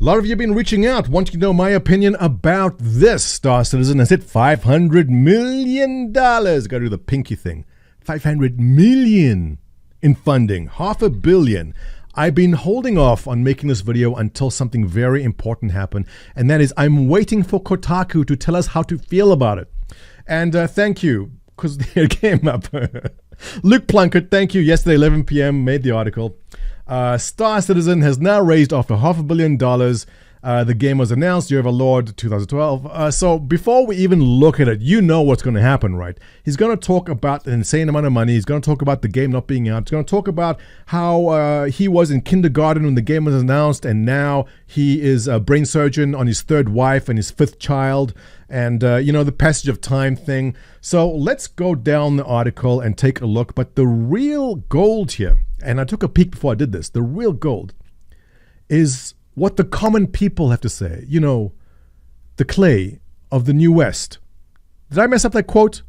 lot of you have been reaching out, wanting to know my opinion about this. Star Citizen has hit $500 million. Got to do the pinky thing. $500 million in funding, $500 million. I've been holding off on making this video until something very important happened, and that is I'm waiting for Kotaku to tell us how to feel about it. And thank you, because it came up. Luke Plunkett, thank you. Yesterday, 11 p.m., made the article. Star Citizen has now raised off $500 million. The game was announced, Year of our Lord 2012. So before we even look at it, you know what's going to happen, right? He's going to talk about an insane amount of money. He's going to talk about the game not being out. He's going to talk about how he was in kindergarten when the game was announced, and now he is a brain surgeon on his third wife and his fifth child, and the passage of time thing. So let's go down the article and take a look. But the real gold here, and I took a peek before I did this, the real gold is what the common people have to say. You know, the clay of the New West. Did I mess up that quote?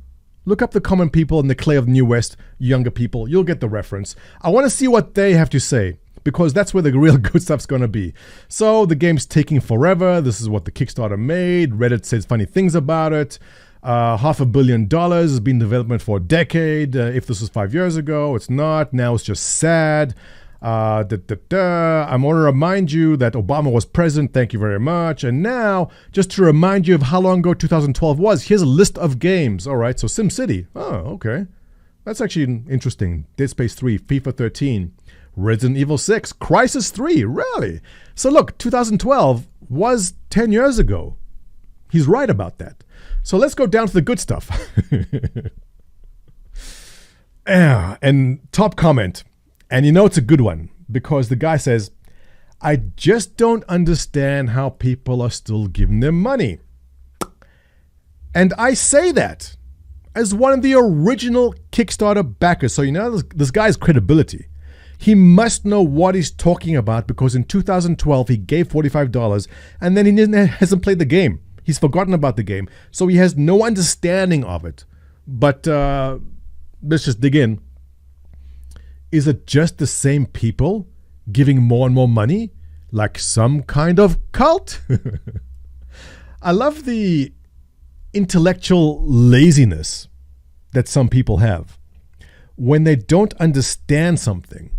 Look up the common people and the clay of the New West, younger people. You'll get the reference. I want to see what they have to say, because that's where the real good stuff's going to be. So the game's taking forever. This is what the Kickstarter made. Reddit says funny things about it. $500 million has been in development for a decade. If this was 5 years ago, it's not. Now it's just sad. I want to remind you that Obama was president. Thank you very much. And now, just to remind you of how long ago 2012 was, here's a list of games. All right, so SimCity. Oh, okay. That's actually interesting. Dead Space 3, FIFA 13, Resident Evil 6, Crysis 3. Really? So look, 2012 was 10 years ago. He's right about that. So let's go down to the good stuff. And top comment. And you know it's a good one, because the guy says, I just don't understand how people are still giving them money. And I say that as one of the original Kickstarter backers. So you know this guy's credibility. He must know what he's talking about, because in 2012 he gave $45 and then he hasn't played the game. He's forgotten about the game. So he has no understanding of it. But let's just dig in. Is it just the same people giving more and more money? Like some kind of cult? I love the intellectual laziness that some people have. When they don't understand something,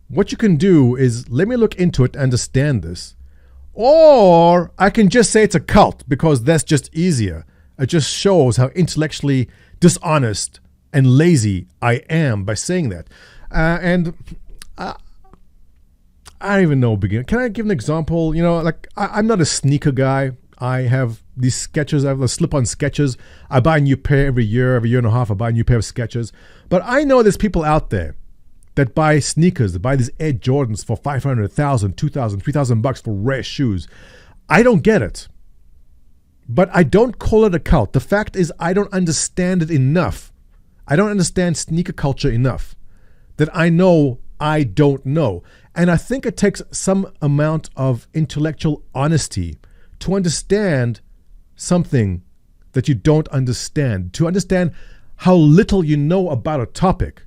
what you can do is, let me look into it, understand this. Or I can just say it's a cult, because that's just easier. It just shows how intellectually dishonest and lazy I am by saying that. I don't even know. Can I give an example? You know, like I'm not a sneaker guy. I have these Skechers. I have the slip-on Skechers. I buy a new pair every year and a half. I buy a new pair of Skechers. But I know there's people out there that buy sneakers, that buy these Air Jordans for $500, $1,000, $2,000, $3,000 for rare shoes. I don't get it. But I don't call it a cult. The fact is, I don't understand it enough. I don't understand sneaker culture enough that I know I don't know. And I think it takes some amount of intellectual honesty to understand something that you don't understand. To understand how little you know about a topic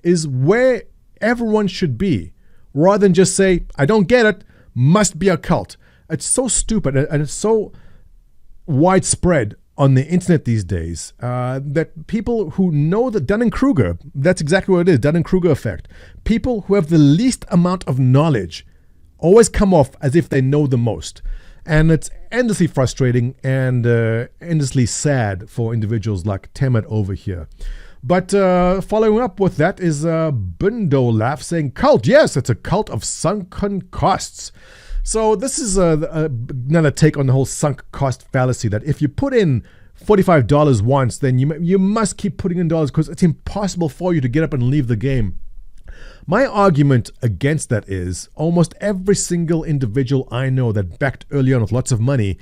is where everyone should be, rather than just say, I don't get it, must be a cult. It's so stupid, and it's so widespread on the internet these days, that people who know the Dunning-Kruger, that's exactly what it is, Dunning-Kruger effect. People who have the least amount of knowledge always come off as if they know the most. And it's endlessly frustrating and endlessly sad for individuals like Temet over here. But following up with that is Bundo Laugh saying, cult, yes, it's a cult of sunken costs. So this is another take on the whole sunk cost fallacy, that if you put in $45 once, then you must keep putting in dollars, because it's impossible for you to get up and leave the game. My argument against that is almost every single individual I know that backed early on with lots of money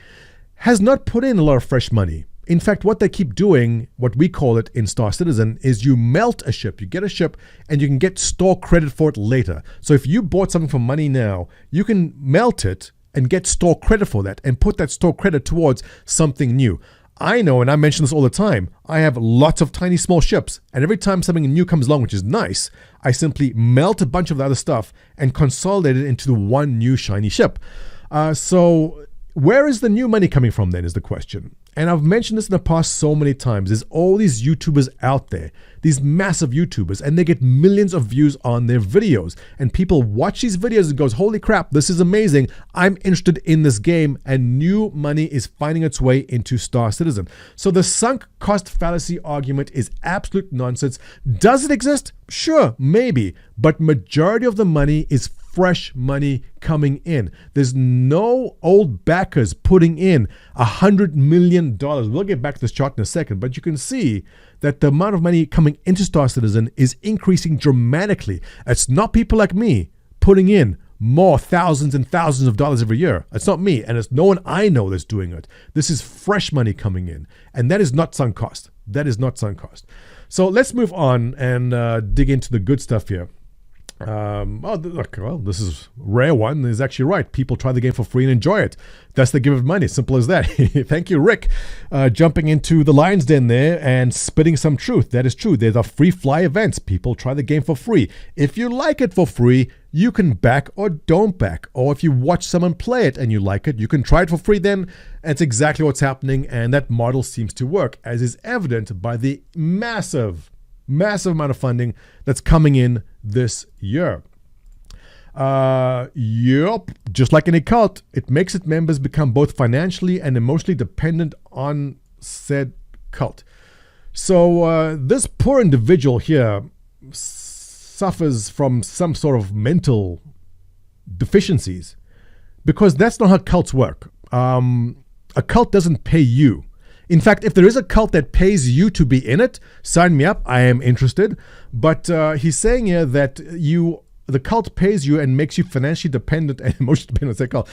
has not put in a lot of fresh money. In fact, what they keep doing, what we call it in Star Citizen, is you melt a ship. You get a ship and you can get store credit for it later. So if you bought something for money now, you can melt it and get store credit for that and put that store credit towards something new. I know, and I mention this all the time, I have lots of tiny small ships, and every time something new comes along, which is nice, I simply melt a bunch of the other stuff and consolidate it into the one new shiny ship. So where is the new money coming from then is the question. And I've mentioned this in the past so many times. There's all these YouTubers out there, these massive YouTubers, and they get millions of views on their videos. And people watch these videos and goes, holy crap, this is amazing. I'm interested in this game. And new money is finding its way into Star Citizen. So the sunk cost fallacy argument is absolute nonsense. Does it exist? Sure, maybe. But majority of the money is fresh money coming in. There's no old backers putting in $100 million. We'll get back to this chart in a second, but you can see that the amount of money coming into Star Citizen is increasing dramatically. It's not people like me putting in more thousands and thousands of dollars every year. It's not me, and it's no one I know that's doing it. This is fresh money coming in, and that is not sunk cost. That is not sunk cost. So let's move on and dig into the good stuff here. This is a rare one. He's actually right. People try the game for free and enjoy it. That's the give of money. Simple as that. Thank you, Rick. Jumping into the lion's den there and spitting some truth. That is true. There's a free fly events. People try the game for free. If you like it for free, you can back or don't back. Or if you watch someone play it and you like it, you can try it for free then. That's exactly what's happening. And that model seems to work, as is evident by the massive amount of funding that's coming in this year. Just like any cult, it makes its members become both financially and emotionally dependent on said cult. So this poor individual here suffers from some sort of mental deficiencies, because that's not how cults work. A cult doesn't pay you. In fact, if there is a cult that pays you to be in it, sign me up. I am interested. But he's saying here that the cult pays you and makes you financially dependent and emotionally dependent on that cult.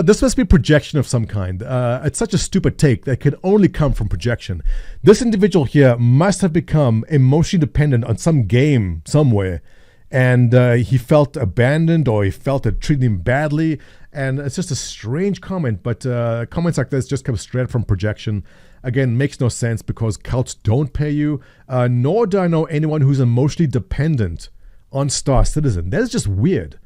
This must be projection of some kind. It's such a stupid take that can only come from projection. This individual here must have become emotionally dependent on some game somewhere, and he felt abandoned, or he felt it treated him badly. And it's just a strange comment, but comments like this just come straight from projection. Again, makes no sense, because cults don't pay you, nor do I know anyone who's emotionally dependent on Star Citizen. That is just weird.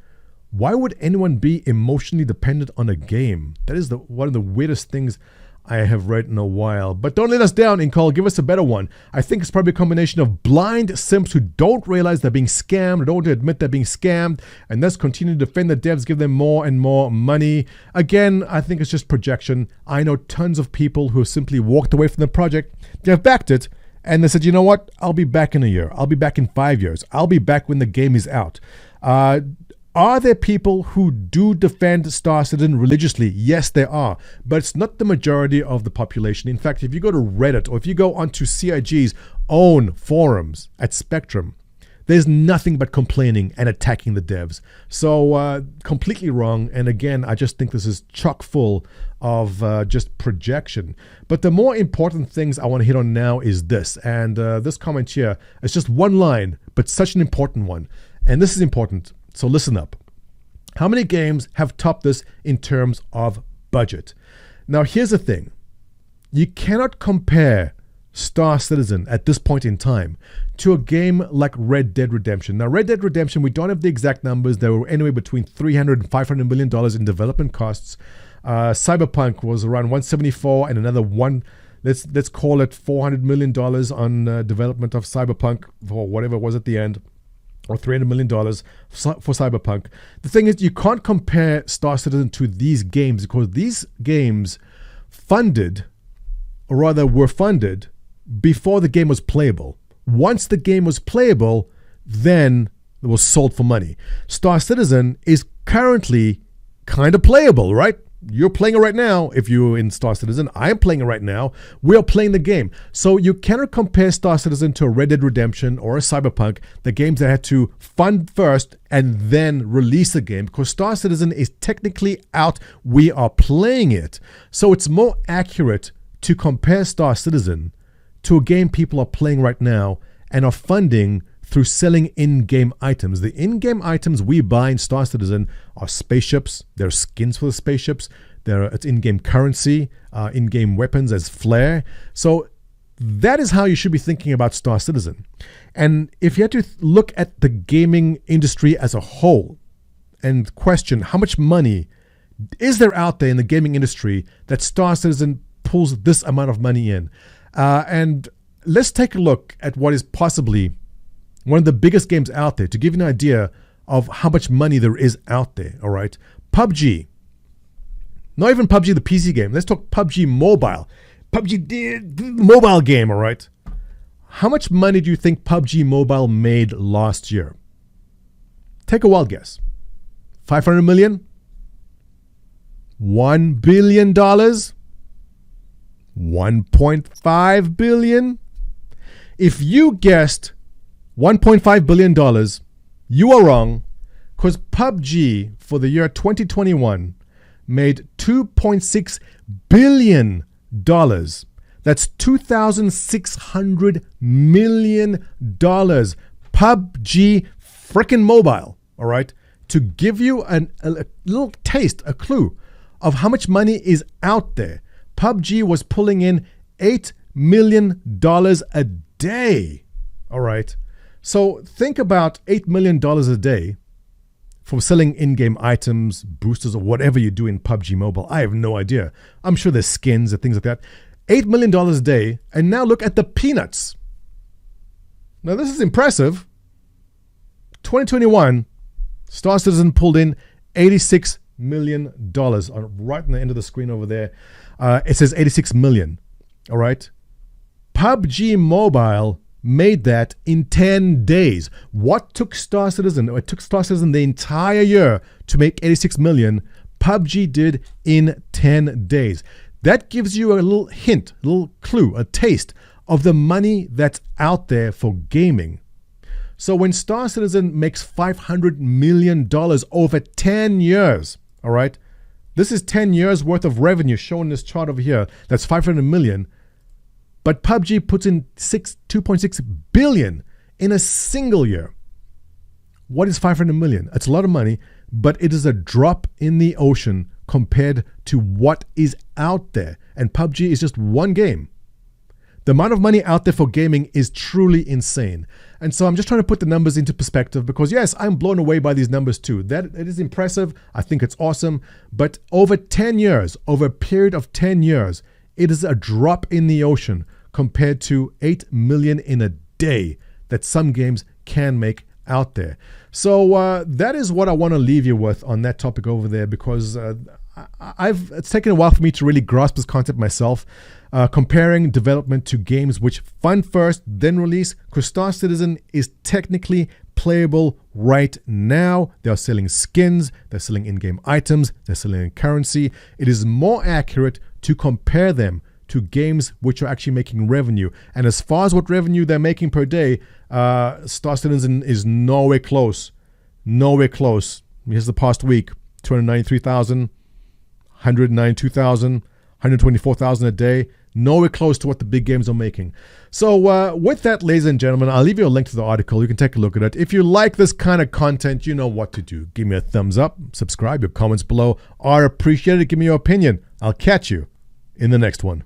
Why would anyone be emotionally dependent on a game? That is one of the weirdest things I have read in a while. But don't let us down, Incall. Give us a better one. I think it's probably a combination of blind simps who don't realize they're being scammed, or don't want to admit they're being scammed, and thus continue to defend the devs, give them more and more money. Again, I think it's just projection. I know tons of people who simply walked away from the project. They've backed it, and they said, you know what? I'll be back in a year. I'll be back in 5 years. I'll be back when the game is out. Are there people who do defend Star Citizen religiously? Yes, there are. But it's not the majority of the population. In fact, if you go to Reddit, or if you go onto CIG's own forums at Spectrum, there's nothing but complaining and attacking the devs. So completely wrong. And again, I just think this is chock full of just projection. But the more important things I want to hit on now is this. And this comment here is just one line, but such an important one. And this is important. So listen up. How many games have topped this in terms of budget? Now, here's the thing. You cannot compare Star Citizen at this point in time to a game like Red Dead Redemption. Now, Red Dead Redemption, we don't have the exact numbers. They were anywhere between $300 and $500 million in development costs. Cyberpunk was around 174 and another let's call it $400 million on development of Cyberpunk, for whatever it was at the end, or $300 million for Cyberpunk. The thing is, you can't compare Star Citizen to these games, because these games were funded before the game was playable. Once the game was playable, then it was sold for money. Star Citizen is currently kind of playable, right? You're playing it right now. If you're in Star Citizen, I'm playing it right now. We are playing the game. So you cannot compare Star Citizen to a Red Dead Redemption or a Cyberpunk, the games that had to fund first and then release the game, because Star Citizen is technically out. We are playing it. So it's more accurate to compare Star Citizen to a game people are playing right now and are funding through selling in-game items. The in-game items we buy in Star Citizen are spaceships. There are skins for the spaceships. It's in-game currency, in-game weapons as flair. So that is how you should be thinking about Star Citizen. And if you had to look at the gaming industry as a whole and question how much money is there out there in the gaming industry that Star Citizen pulls this amount of money in? And let's take a look at what is possibly one of the biggest games out there to give you an idea of how much money there is out there, all right? PUBG. Not even PUBG, the PC game. Let's talk PUBG Mobile. PUBG mobile game, all right? How much money do you think PUBG Mobile made last year? Take a wild guess. 500 million? $1 billion? 1.5 billion? If you guessed $1.5 billion, you are wrong, because PUBG for the year 2021 made $2.6 billion. That's $2,600 million. PUBG frickin' mobile, all right? To give you a little taste, a clue of how much money is out there, PUBG was pulling in $8 million a day, all right? So think about $8 million a day for selling in-game items, boosters, or whatever you do in PUBG Mobile. I have no idea. I'm sure there's skins and things like that. $8 million a day, and now look at the peanuts. Now this is impressive. 2021, Star Citizen pulled in $86 million. Right on the end of the screen over there, it says 86 million. All right. PUBG Mobile made that in 10 days. What took Star Citizen? It took Star Citizen the entire year to make 86 million. PUBG did in 10 days. That gives you a little hint, a little clue, a taste of the money that's out there for gaming. So when Star Citizen makes $500 million over 10 years, all right, this is 10 years worth of revenue shown in this chart over here. That's 500 million. But PUBG puts in 2.6 billion in a single year. What is 500 million? It's a lot of money, but it is a drop in the ocean compared to what is out there. And PUBG is just one game. The amount of money out there for gaming is truly insane. And so I'm just trying to put the numbers into perspective because, yes, I'm blown away by these numbers too. That it is impressive. I think it's awesome. But over 10 years, over a period of 10 years, it is a drop in the ocean compared to 8 million in a day that some games can make out there. So that is what I want to leave you with on that topic over there because it's taken a while for me to really grasp this concept myself. Comparing development to games which fund first, then release, because Star Citizen is technically playable right now. They are selling skins, they're selling in-game items, they're selling currency. It is more accurate to compare them to games which are actually making revenue. And as far as what revenue they're making per day, Star Citizen is nowhere close. Nowhere close. Here's the past week, 293,000, 192,000, 124,000 a day. Nowhere close to what the big games are making. So with that, ladies and gentlemen, I'll leave you a link to the article. You can take a look at it. If you like this kind of content, you know what to do. Give me a thumbs up, subscribe, your comments below are appreciated. Give me your opinion. I'll catch you in the next one.